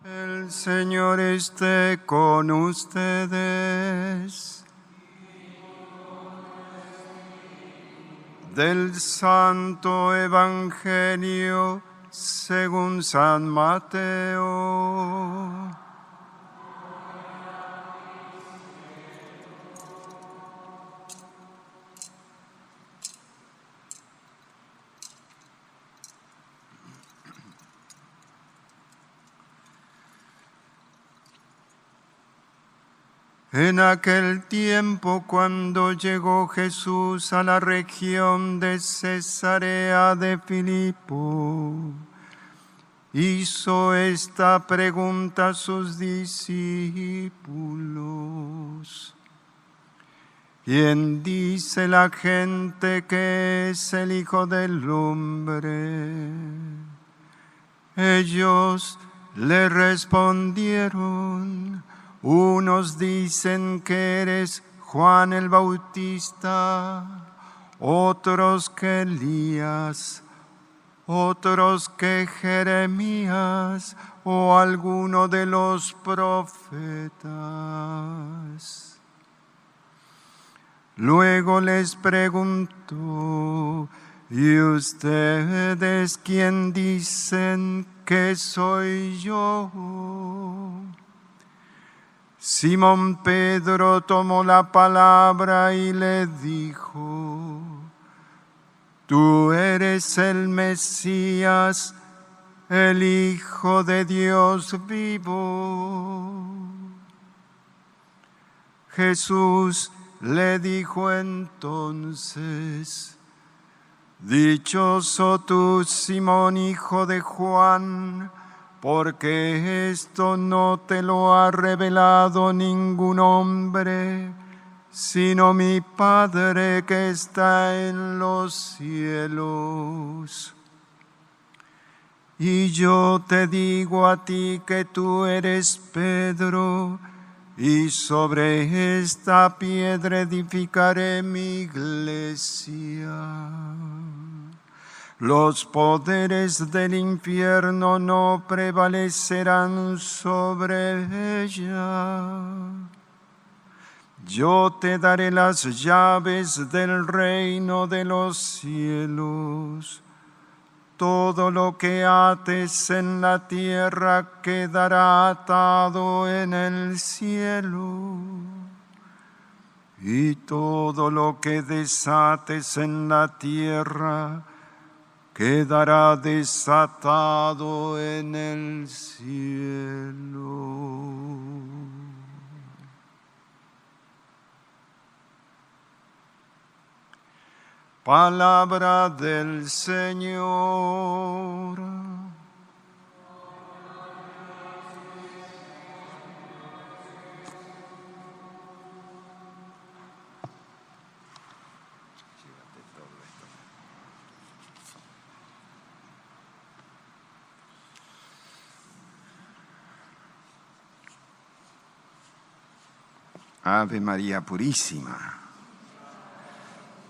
El Señor esté con ustedes. Del Santo Evangelio según San Mateo. En aquel tiempo, cuando llegó Jesús a la región de Cesarea de Filipo, hizo esta pregunta a sus discípulos: ¿quién dice la gente que es el Hijo del Hombre? Ellos le respondieron: unos dicen que eres Juan el Bautista, otros que Elías, otros que Jeremías o alguno de los profetas. Luego les preguntó: ¿y ustedes quién dicen que soy yo? Simón Pedro tomó la palabra y le dijo: tú eres el Mesías, el Hijo de Dios vivo. Jesús le dijo entonces: dichoso tú, Simón, hijo de Juan, porque esto no te lo ha revelado ningún hombre, sino mi Padre que está en los cielos. Y yo te digo a ti que tú eres Pedro, y sobre esta piedra edificaré mi iglesia. Los poderes del infierno no prevalecerán sobre ella. Yo te daré las llaves del reino de los cielos. Todo lo que ates en la tierra quedará atado en el cielo. Y todo lo que desates en la tierra quedará desatado en el cielo. Palabra del Señor. Ave María Purísima.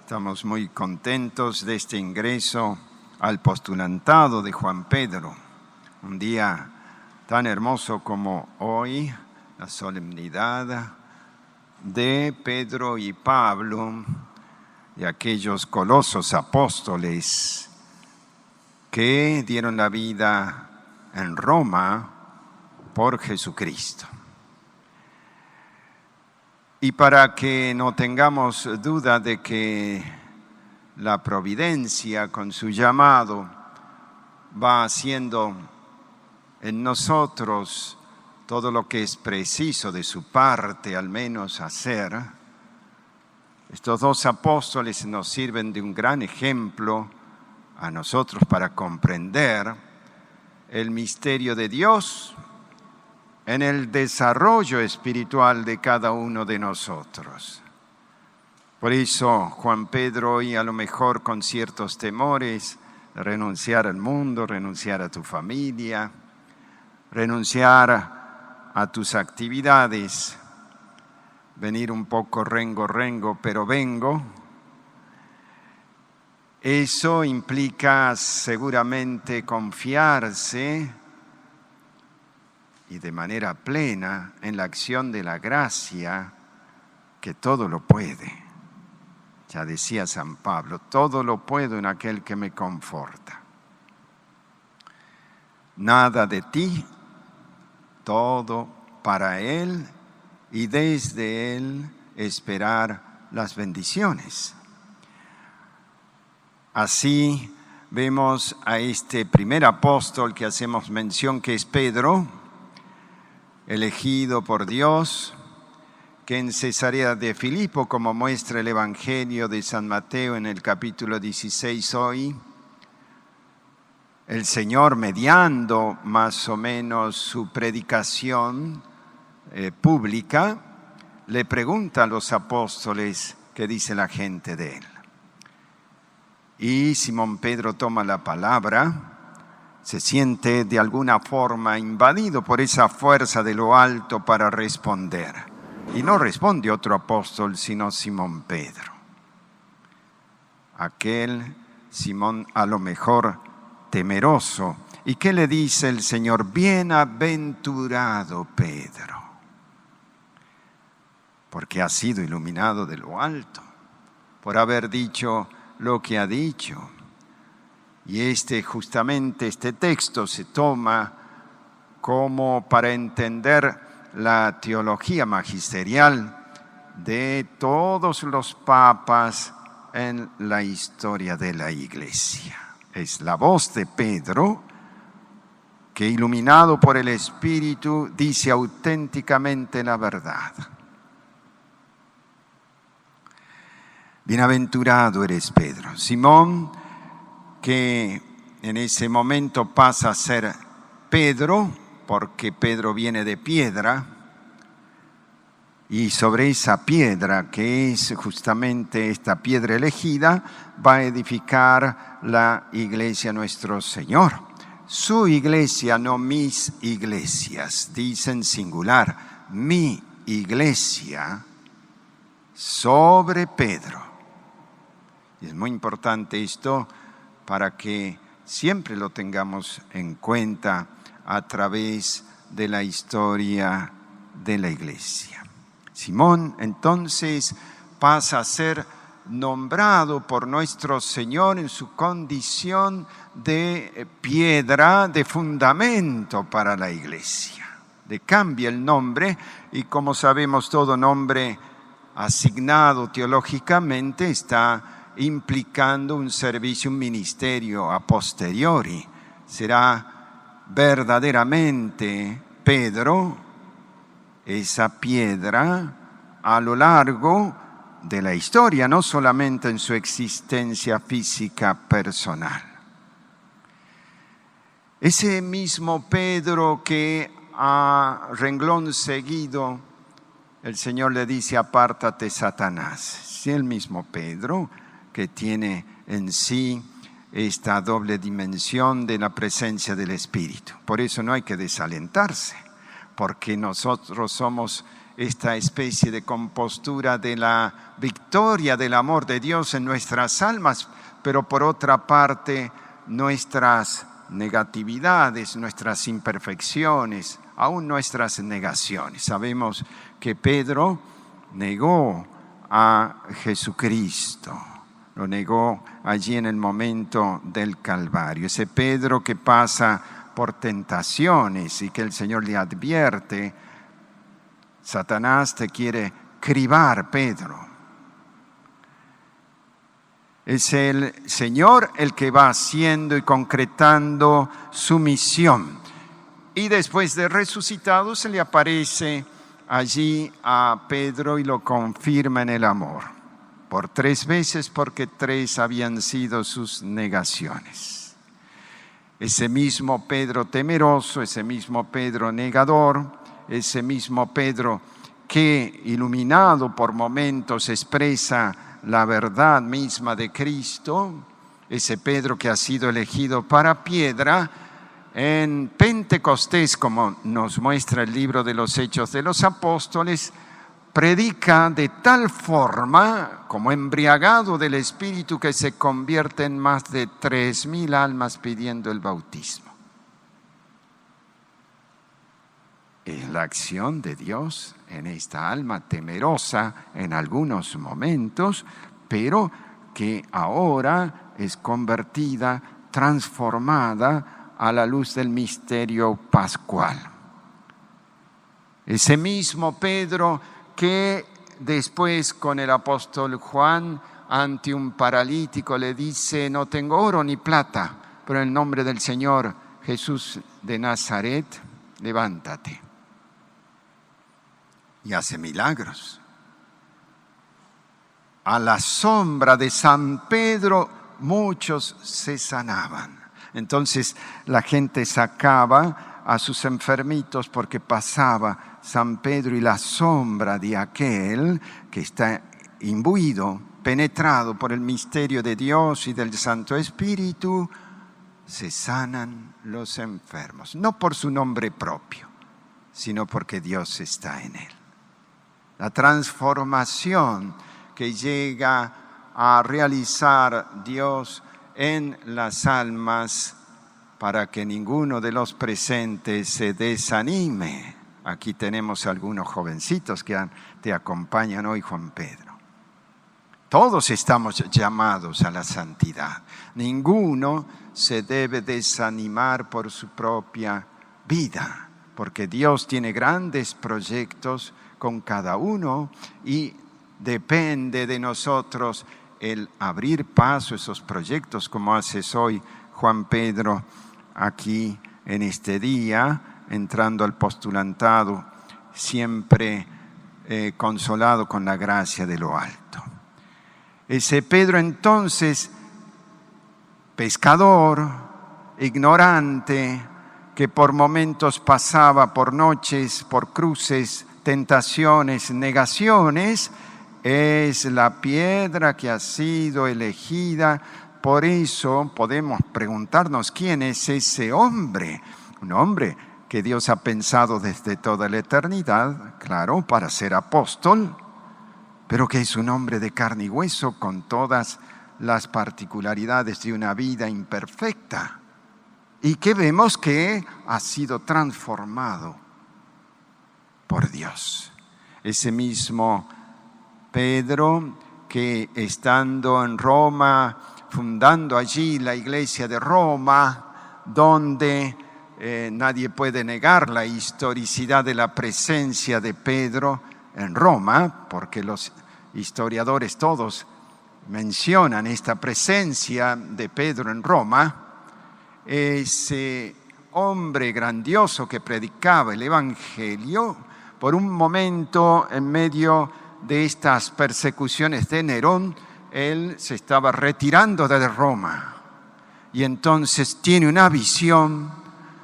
Estamos muy contentos de este ingreso al postulantado de Juan Pedro. Un día tan hermoso como hoy, la solemnidad de Pedro y Pablo, de aquellos colosos apóstoles que dieron la vida en Roma por Jesucristo. Y para que no tengamos duda de que la providencia con su llamado va haciendo en nosotros todo lo que es preciso de su parte, al menos hacer, estos dos apóstoles nos sirven de un gran ejemplo a nosotros para comprender el misterio de Dios en el desarrollo espiritual de cada uno de nosotros. Por eso Juan Pedro hoy, a lo mejor con ciertos temores, renunciar al mundo, renunciar a tu familia, renunciar a tus actividades, venir un poco rengo, pero vengo. Eso implica seguramente confiarse y de manera plena en la acción de la gracia que todo lo puede. Ya decía San Pablo, todo lo puedo en aquel que me conforta. Nada de ti, todo para Él y desde Él esperar las bendiciones. Así vemos a este primer apóstol que hacemos mención, que es Pedro, elegido por Dios, que en Cesarea de Filipo, como muestra el Evangelio de San Mateo en el capítulo 16 hoy, el Señor, mediando más o menos su predicación pública, le pregunta a los apóstoles qué dice la gente de él. Y Simón Pedro toma la palabra, se siente de alguna forma invadido por esa fuerza de lo alto para responder. Y no responde otro apóstol, sino Simón Pedro. Aquel Simón a lo mejor temeroso. ¿Y qué le dice el Señor? Bienaventurado Pedro, porque ha sido iluminado de lo alto, por haber dicho lo que ha dicho. Y justamente este texto se toma como para entender la teología magisterial de todos los papas en la historia de la Iglesia. Es la voz de Pedro que, iluminado por el Espíritu, dice auténticamente la verdad. Bienaventurado eres Pedro. Simón, que en ese momento pasa a ser Pedro, porque Pedro viene de piedra, y sobre esa piedra, que es justamente esta piedra elegida, va a edificar la iglesia nuestro Señor. Su iglesia, no mis iglesias, dice en singular, mi iglesia sobre Pedro. Y es muy importante esto para que siempre lo tengamos en cuenta a través de la historia de la iglesia. Simón entonces pasa a ser nombrado por nuestro Señor en su condición de piedra, de fundamento para la iglesia. Le cambia el nombre y, como sabemos, todo nombre asignado teológicamente está implicando un servicio, un ministerio a posteriori. Será verdaderamente Pedro, esa piedra a lo largo de la historia, no solamente en su existencia física personal. Ese mismo Pedro que a renglón seguido el Señor le dice: apártate, Satanás. Es el mismo Pedro que tiene en sí esta doble dimensión de la presencia del Espíritu. Por eso no hay que desalentarse, porque nosotros somos esta especie de compostura de la victoria del amor de Dios en nuestras almas, pero por otra parte nuestras negatividades, nuestras imperfecciones, aún nuestras negaciones. Sabemos que Pedro negó a Jesucristo. Lo negó allí en el momento del Calvario. Ese Pedro que pasa por tentaciones y que el Señor le advierte: Satanás te quiere cribar, Pedro. Es el Señor el que va haciendo y concretando su misión. Y después de resucitado se le aparece allí a Pedro y lo confirma en el amor. Por 3 veces, porque 3 habían sido sus negaciones. Ese mismo Pedro temeroso, ese mismo Pedro negador, ese mismo Pedro que, iluminado por momentos, expresa la verdad misma de Cristo, ese Pedro que ha sido elegido para piedra, en Pentecostés, como nos muestra el libro de los Hechos de los Apóstoles, predica de tal forma, como embriagado del Espíritu, que se convierte en más de 3.000 almas pidiendo el bautismo. la acción de Dios en esta alma temerosa en algunos momentos, pero que ahora es convertida, transformada a la luz del misterio pascual. Ese mismo Pedro que después con el apóstol Juan ante un paralítico le dice: no tengo oro ni plata, pero en el nombre del Señor Jesús de Nazaret, levántate. Y hace milagros. A la sombra de San Pedro muchos se sanaban. Entonces la gente sacaba a sus enfermitos porque pasaba San Pedro y la sombra de aquel que está imbuido, penetrado por el misterio de Dios y del Santo Espíritu, se sanan los enfermos. No por su nombre propio, sino porque Dios está en él. La transformación que llega a realizar Dios en las almas para que ninguno de los presentes se desanime. Aquí tenemos algunos jovencitos que te acompañan hoy, Juan Pedro. Todos estamos llamados a la santidad. Ninguno se debe desanimar por su propia vida, porque Dios tiene grandes proyectos con cada uno y depende de nosotros el abrir paso a esos proyectos, como haces hoy, Juan Pedro, aquí en este día, entrando al postulantado, siempre consolado con la gracia de lo alto. Ese Pedro entonces, pescador, ignorante, que por momentos pasaba por noches, por cruces, tentaciones, negaciones, es la piedra que ha sido elegida. Por eso podemos preguntarnos quién es ese hombre. Un hombre que Dios ha pensado desde toda la eternidad, claro, para ser apóstol, pero que es un hombre de carne y hueso con todas las particularidades de una vida imperfecta y que vemos que ha sido transformado por Dios. Ese mismo Pedro que estando en Roma, fundando allí la iglesia de Roma, donde nadie puede negar la historicidad de la presencia de Pedro en Roma, porque los historiadores todos mencionan esta presencia de Pedro en Roma. Ese hombre grandioso que predicaba el Evangelio, por un momento en medio de estas persecuciones de Nerón, él se estaba retirando de Roma y entonces tiene una visión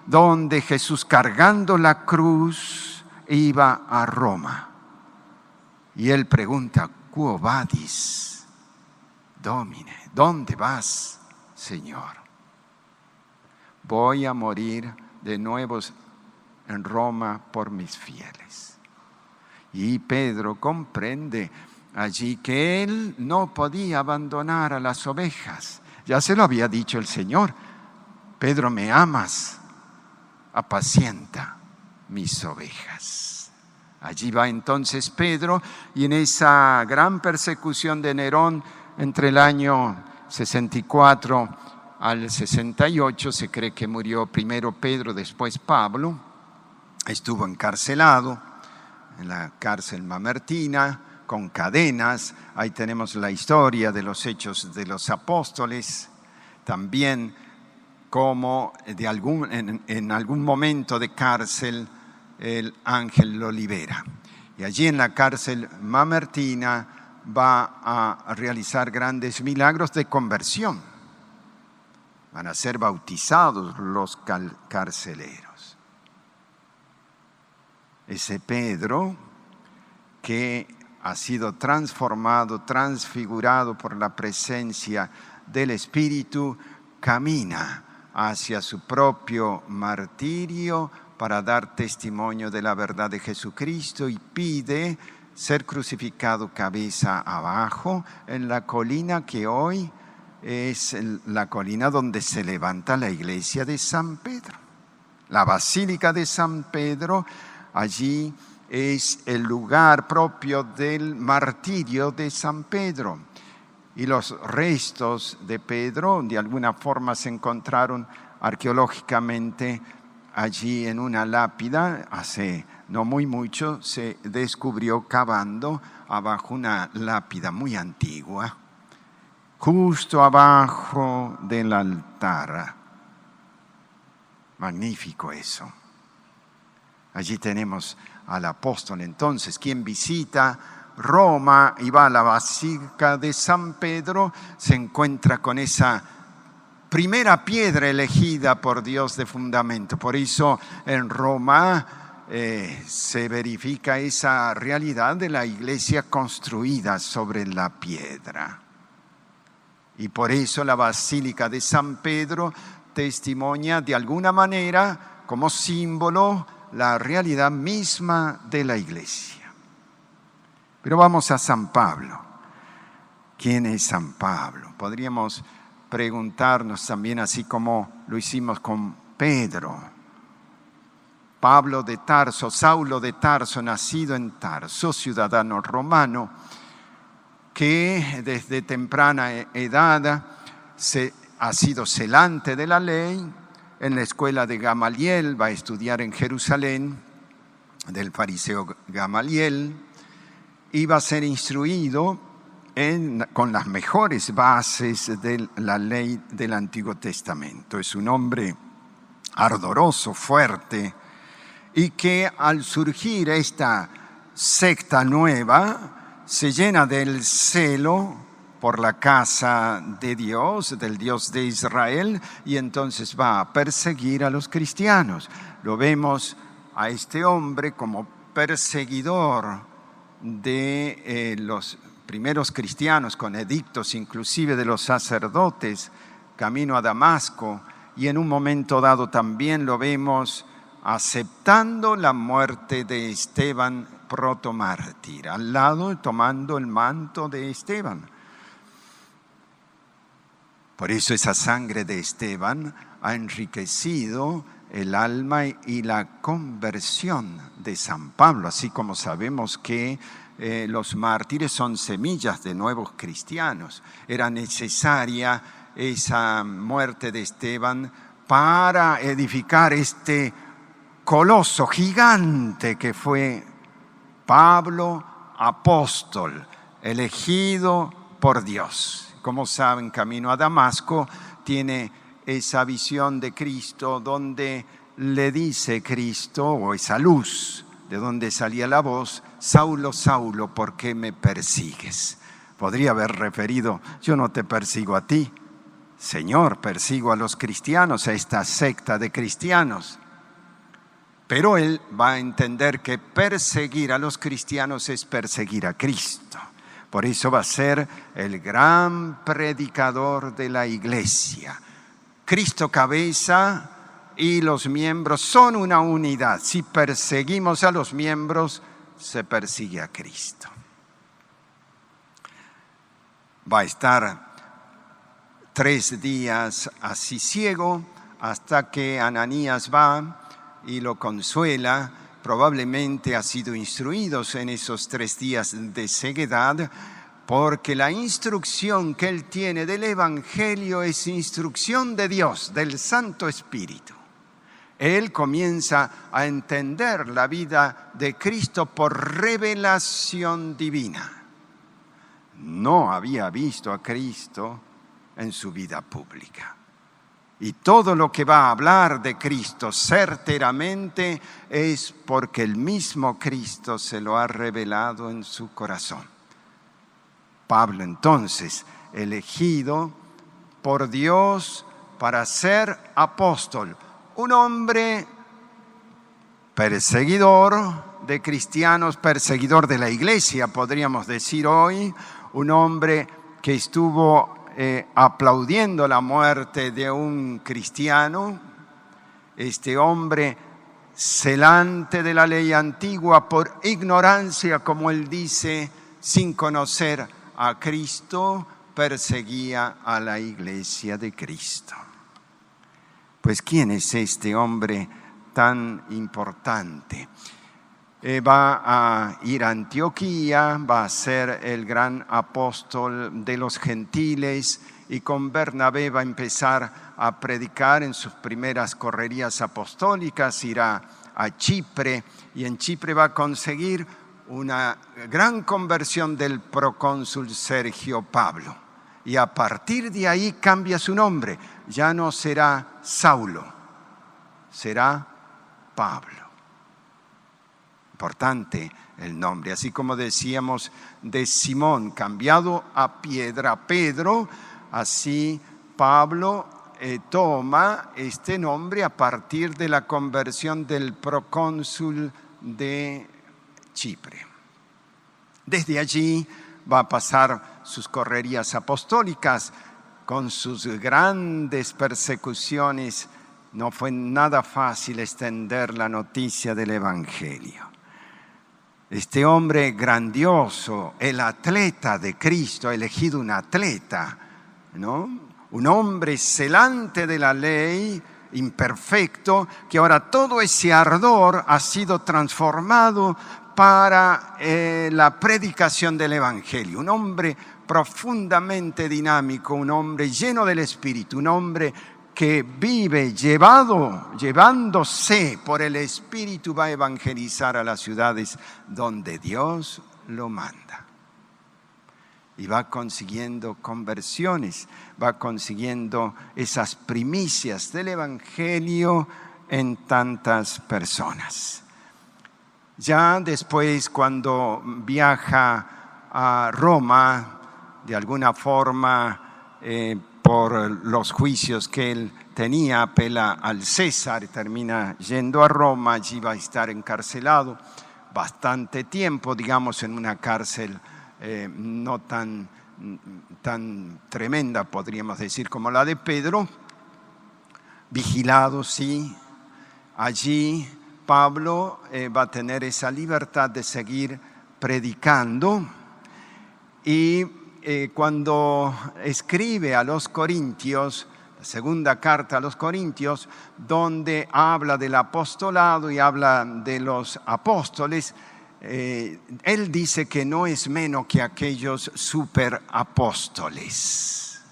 donde Jesús, cargando la cruz, iba a Roma. Y él pregunta: ¿Quo vadis, Domine? ¿Dónde vas, Señor? Voy a morir de nuevo en Roma por mis fieles. Y Pedro comprende allí que él no podía abandonar a las ovejas. Ya se lo había dicho el Señor: Pedro, ¿me amas? Apacienta mis ovejas. Allí va entonces Pedro, y en esa gran persecución de Nerón entre el año 64 al 68, se cree que murió primero Pedro, después Pablo. Estuvo encarcelado en la cárcel mamertina, con cadenas. Ahí tenemos la historia de los Hechos de los Apóstoles. También como en algún momento de cárcel el ángel lo libera. Y allí en la cárcel mamertina va a realizar grandes milagros de conversión. Van a ser bautizados los carceleros. Ese Pedro que ha sido transformado, transfigurado por la presencia del Espíritu, camina hacia su propio martirio para dar testimonio de la verdad de Jesucristo y pide ser crucificado cabeza abajo en la colina que hoy es la colina donde se levanta la iglesia de San Pedro. La Basílica de San Pedro, Allí es el lugar propio del martirio de San Pedro. Y los restos de Pedro de alguna forma se encontraron arqueológicamente allí en una lápida. Hace no muy mucho se descubrió cavando abajo una lápida muy antigua, justo abajo del altar. Magnífico eso. Allí tenemos al apóstol entonces, quien visita Roma y va a la Basílica de San Pedro, se encuentra con esa primera piedra elegida por Dios de fundamento. Por eso en Roma se verifica esa realidad de la iglesia construida sobre la piedra. Y por eso la Basílica de San Pedro testimonia de alguna manera como símbolo la realidad misma de la iglesia. Pero vamos a San Pablo. ¿Quién es San Pablo? Podríamos preguntarnos también, así como lo hicimos con Pedro. Pablo de Tarso, Saulo de Tarso, nacido en Tarso, ciudadano romano, que desde temprana edad ha sido celante de la ley. En la escuela de Gamaliel va a estudiar en Jerusalén, del fariseo Gamaliel. Iba a ser instruido con las mejores bases de la ley del Antiguo Testamento. Es un hombre ardoroso, fuerte, y que al surgir esta secta nueva se llena del celo por la casa de Dios, del Dios de Israel, y entonces va a perseguir a los cristianos. Lo vemos a este hombre como perseguidor de los primeros cristianos, con edictos inclusive de los sacerdotes, camino a Damasco, y en un momento dado también lo vemos aceptando la muerte de Esteban protomártir, al lado tomando el manto de Esteban. Por eso esa sangre de Esteban ha enriquecido el alma y la conversión de San Pablo, así como sabemos que los mártires son semillas de nuevos cristianos. Era necesaria esa muerte de Esteban para edificar este coloso gigante que fue Pablo, apóstol, elegido por Dios. Como saben, camino a Damasco tiene esa visión de Cristo donde le dice Cristo, o esa luz de donde salía la voz: Saulo, Saulo, ¿por qué me persigues? Podría haber referido: yo no te persigo a ti, Señor, persigo a los cristianos, a esta secta de cristianos. Pero él va a entender que perseguir a los cristianos es perseguir a Cristo. Por eso va a ser el gran predicador de la iglesia. Cristo cabeza y los miembros son una unidad. Si perseguimos a los miembros, se persigue a Cristo. Va a estar 3 días así ciego, hasta que Ananías va y lo consuela. Probablemente ha sido instruido en esos 3 días de ceguedad, porque la instrucción que él tiene del Evangelio es instrucción de Dios, del Santo Espíritu. Él comienza a entender la vida de Cristo por revelación divina. No había visto a Cristo en su vida pública. Y todo lo que va a hablar de Cristo certeramente es porque el mismo Cristo se lo ha revelado en su corazón. Pablo, entonces, elegido por Dios para ser apóstol, un hombre perseguidor de cristianos, perseguidor de la iglesia, podríamos decir hoy, un hombre que estuvo aplaudiendo la muerte de un cristiano, este hombre celante de la ley antigua por ignorancia, como él dice, sin conocer a Cristo, perseguía a la iglesia de Cristo. Pues ¿quién es este hombre tan importante? va a ir a Antioquía, va a ser el gran apóstol de los gentiles y con Bernabé va a empezar a predicar en sus primeras correrías apostólicas, irá a Chipre y en Chipre va a conseguir una gran conversión del procónsul Sergio Pablo. Y a partir de ahí cambia su nombre, ya no será Saulo, será Pablo. Importante el nombre, así como decíamos de Simón, cambiado a piedra Pedro, así Pablo toma este nombre a partir de la conversión del procónsul de Chipre. Desde allí va a pasar sus correrías apostólicas con sus grandes persecuciones. No fue nada fácil extender la noticia del Evangelio. Este hombre grandioso, el atleta de Cristo, ha elegido un atleta, ¿no? Un hombre celante de la ley, imperfecto, que ahora todo ese ardor ha sido transformado para la predicación del Evangelio. Un hombre profundamente dinámico, un hombre lleno del Espíritu, un hombre que vive llevándose por el Espíritu, va a evangelizar a las ciudades donde Dios lo manda. Y va consiguiendo conversiones, va consiguiendo esas primicias del Evangelio en tantas personas. Ya después, cuando viaja a Roma, de alguna forma, por los juicios que él tenía, apela al César, termina yendo a Roma, allí va a estar encarcelado bastante tiempo, digamos en una cárcel no tan tremenda, podríamos decir, como la de Pedro, vigilado, sí. Allí Pablo va a tener esa libertad de seguir predicando y cuando escribe a los Corintios, la segunda carta a los Corintios, donde habla del apostolado y habla de los apóstoles, él dice que no es menos que aquellos superapóstoles.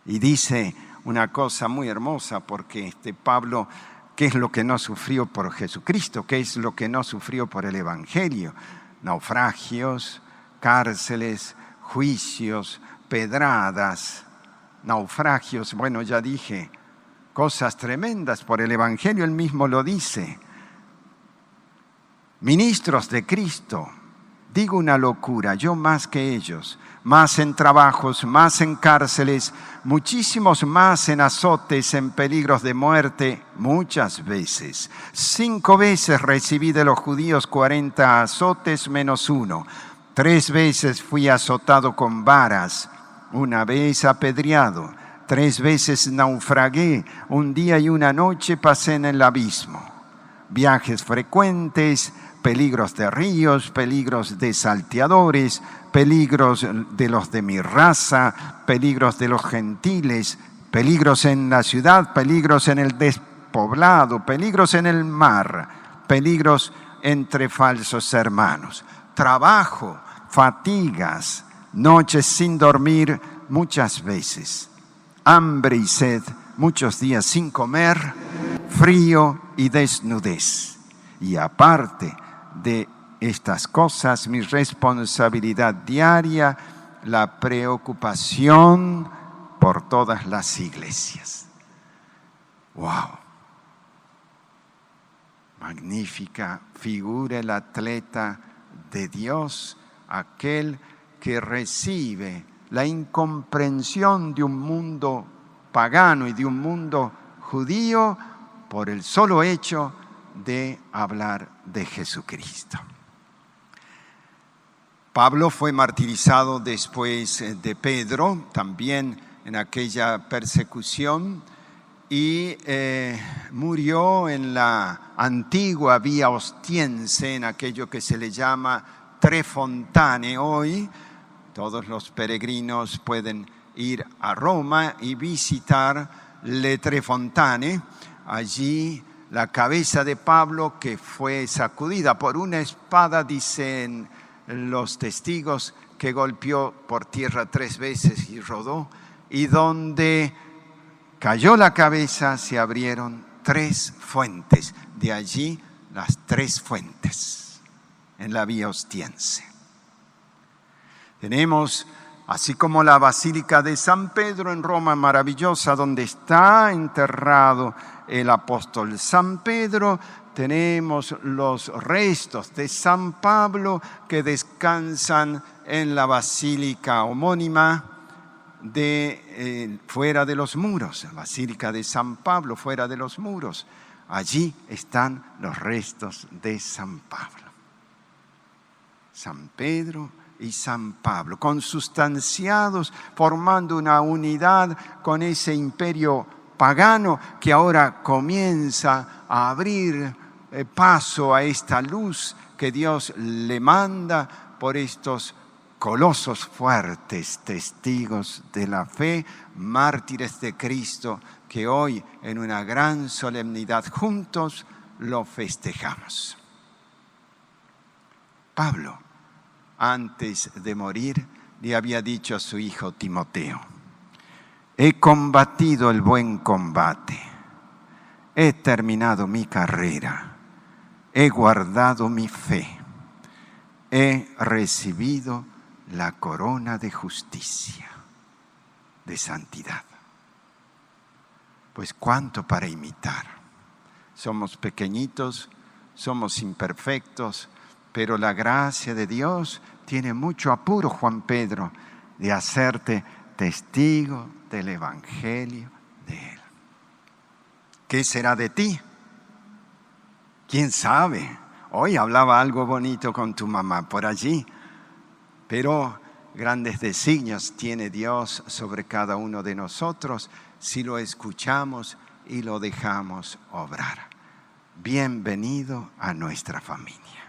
Y dice una cosa muy hermosa, porque Pablo, ¿qué es lo que no sufrió por Jesucristo? ¿Qué es lo que no sufrió por el Evangelio? Naufragios, cárceles, juicios, pedradas, naufragios, bueno, ya dije, cosas tremendas por el Evangelio, él mismo lo dice. Ministros de Cristo, digo una locura, yo más que ellos, más en trabajos, más en cárceles, muchísimos más en azotes, en peligros de muerte, muchas veces. 5 veces recibí de los judíos 40 azotes menos 1. 3 veces fui azotado con varas, 1 vez apedreado, 3 veces naufragué, 1 día y 1 noche pasé en el abismo. Viajes frecuentes, peligros de ríos, peligros de salteadores, peligros de los de mi raza, peligros de los gentiles, peligros en la ciudad, peligros en el despoblado, peligros en el mar, peligros entre falsos hermanos. Trabajo, fatigas, noches sin dormir muchas veces, hambre y sed, muchos días sin comer, frío y desnudez. Y aparte de estas cosas, mi responsabilidad diaria, la preocupación por todas las iglesias. ¡Wow! Magnífica figura el atleta de Dios, aquel que recibe la incomprensión de un mundo pagano y de un mundo judío por el solo hecho de hablar de Jesucristo. Pablo fue martirizado después de Pedro, también en aquella persecución, y murió en la antigua vía ostiense, en aquello que se le llama Tre Fontane hoy. Todos los peregrinos pueden ir a Roma y visitar le Tre Fontane. Allí la cabeza de Pablo, que fue sacudida por una espada, dicen los testigos, que golpeó por tierra 3 veces y rodó, y donde cayó la cabeza se abrieron 3 fuentes. De allí las 3 fuentes en la vía Ostiense. Tenemos, así como la Basílica de San Pedro en Roma, maravillosa, donde está enterrado el apóstol San Pedro, tenemos los restos de San Pablo que descansan en la basílica homónima fuera de los muros, la Basílica de San Pablo fuera de los muros. Allí están los restos de San Pablo. San Pedro y San Pablo, consustanciados, formando una unidad con ese imperio pagano que ahora comienza a abrir paso a esta luz que Dios le manda por estos colosos fuertes, testigos de la fe, mártires de Cristo, que hoy en una gran solemnidad juntos lo festejamos. Pablo, antes de morir, le había dicho a su hijo Timoteo: he combatido el buen combate, he terminado mi carrera, he guardado mi fe, he recibido la corona de justicia, de santidad. Pues cuánto para imitar. Somos pequeñitos, somos imperfectos, pero la gracia de Dios tiene mucho apuro, Juan Pedro, de hacerte testigo del Evangelio de Él. ¿Qué será de ti? ¿Quién sabe? Hoy hablaba algo bonito con tu mamá por allí, pero grandes designios tiene Dios sobre cada uno de nosotros si lo escuchamos y lo dejamos obrar. Bienvenido a nuestra familia.